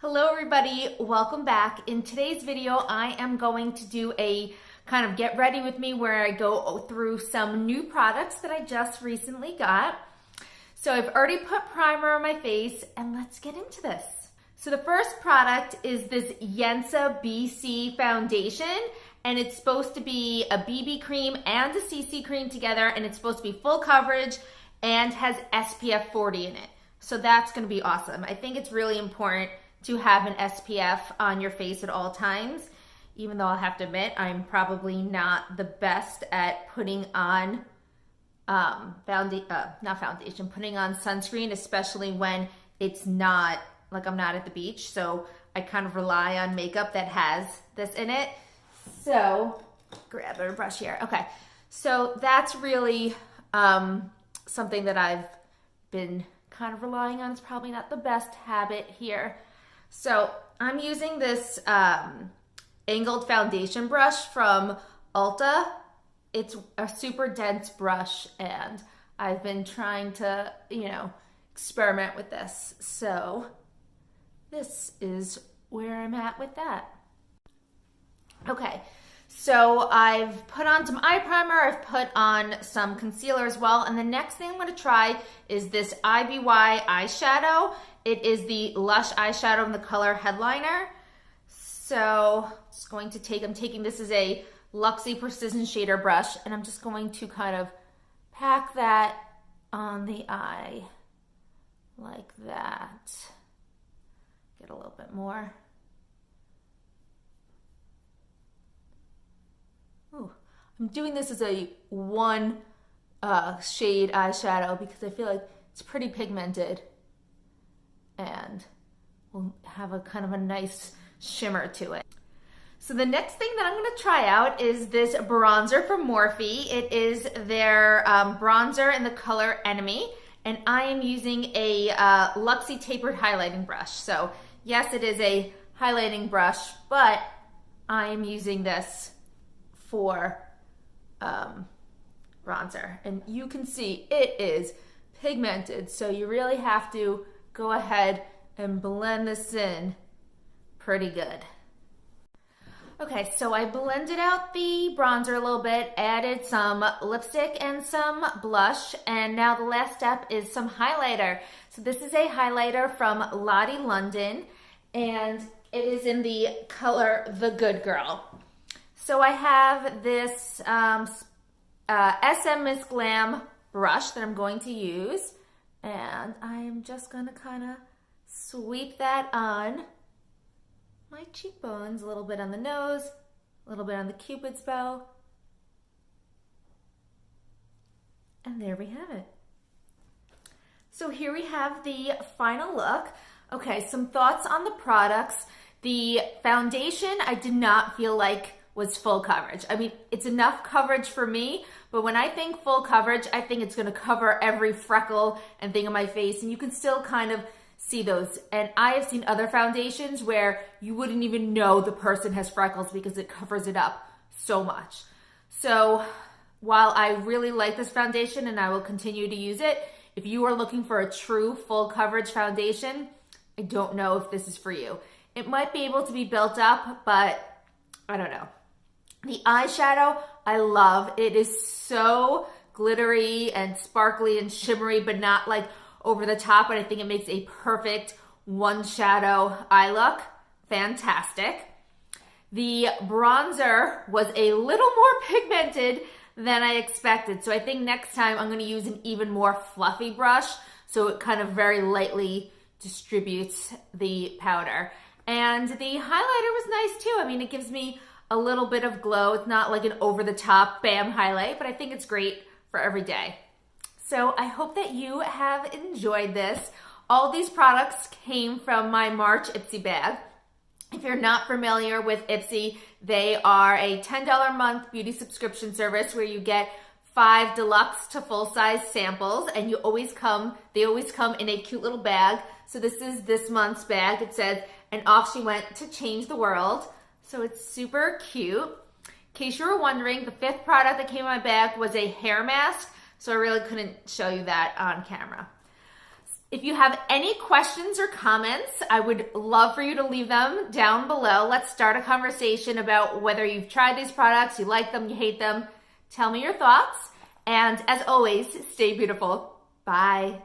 Hello everybody, welcome back. In today's video, I am going to do a kind of get ready with me where I go through some new products that I just recently got. So I've already put primer on my face and let's get into this. So the first product is this Yensa BC foundation and it's supposed to be a BB cream and a CC cream together and it's supposed to be full coverage and has SPF 40 in it. So that's gonna be awesome. I think it's really important to have an SPF on your face at all times, even though I'll have to admit I'm probably not the best at putting on putting on sunscreen, especially when it's not, like I'm not at the beach. So I kind of rely on makeup that has this in it. So grab a brush here. Okay, so that's really something that I've been kind of relying on. It's probably not the best habit here. So I'm using this angled foundation brush from Ulta. It's a super dense brush and I've been trying to, experiment with this. So this is where I'm at with that. Okay, so I've put on some eye primer, I've put on some concealer as well, and the next thing I'm going to try is this IBY eyeshadow. It is the Lush eyeshadow in the color Headliner. So I'm taking this as a Luxie Precision Shader brush, and I'm just going to kind of pack that on the eye like that. Get a little bit more. Ooh, I'm doing this as a one shade eyeshadow because I feel like it's pretty pigmented and will have a kind of a nice shimmer to it. So the next thing that I'm going to try out is this bronzer from Morphe. It is their bronzer in the color Enemy, and I am using a Luxie tapered highlighting brush. So yes, it is a highlighting brush, but I am using this for bronzer, and you can see it is pigmented, so you really have to go ahead and blend this in pretty good. Okay, so I blended out the bronzer a little bit, added some lipstick and some blush, and now the last step is some highlighter. So this is a highlighter from Lottie London, and it is in the color The Good Girl. So I have this SM Miss Glam brush that I'm going to use, and I'm just going to kind of sweep that on my cheekbones, a little bit on the nose, a little bit on the Cupid's bow, and there we have it. So here we have the final look. Okay, some thoughts on the products. The foundation I did not feel like was full coverage. I mean, it's enough coverage for me, but when I think full coverage, I think it's gonna cover every freckle and thing on my face, and you can still kind of see those. And I have seen other foundations where you wouldn't even know the person has freckles because it covers it up so much. So while I really like this foundation and I will continue to use it, if you are looking for a true full coverage foundation, I don't know if this is for you. It might be able to be built up, but I don't know. The eyeshadow, I love. It is so glittery and sparkly and shimmery, but not like over the top, and I think it makes a perfect one shadow eye look. Fantastic. The bronzer was a little more pigmented than I expected, so I think next time I'm gonna use an even more fluffy brush so it kind of very lightly distributes the powder. And the highlighter was nice too. I mean, it gives me a little bit of glow. It's not like an over-the-top bam highlight, but I think it's great for every day. So I hope that you have enjoyed this. All these products came from my March Ipsy bag. If you're not familiar with Ipsy, they are a $10 a month beauty subscription service where you get 5 deluxe to full-size samples, and they always come in a cute little bag. So this is this month's bag. It says, "And off she went to change the world." So it's super cute. In case you were wondering, the 5th product that came in my bag was a hair mask, so I really couldn't show you that on camera. If you have any questions or comments, I would love for you to leave them down below. Let's start a conversation about whether you've tried these products, you like them, you hate them. Tell me your thoughts. And as always, stay beautiful. Bye.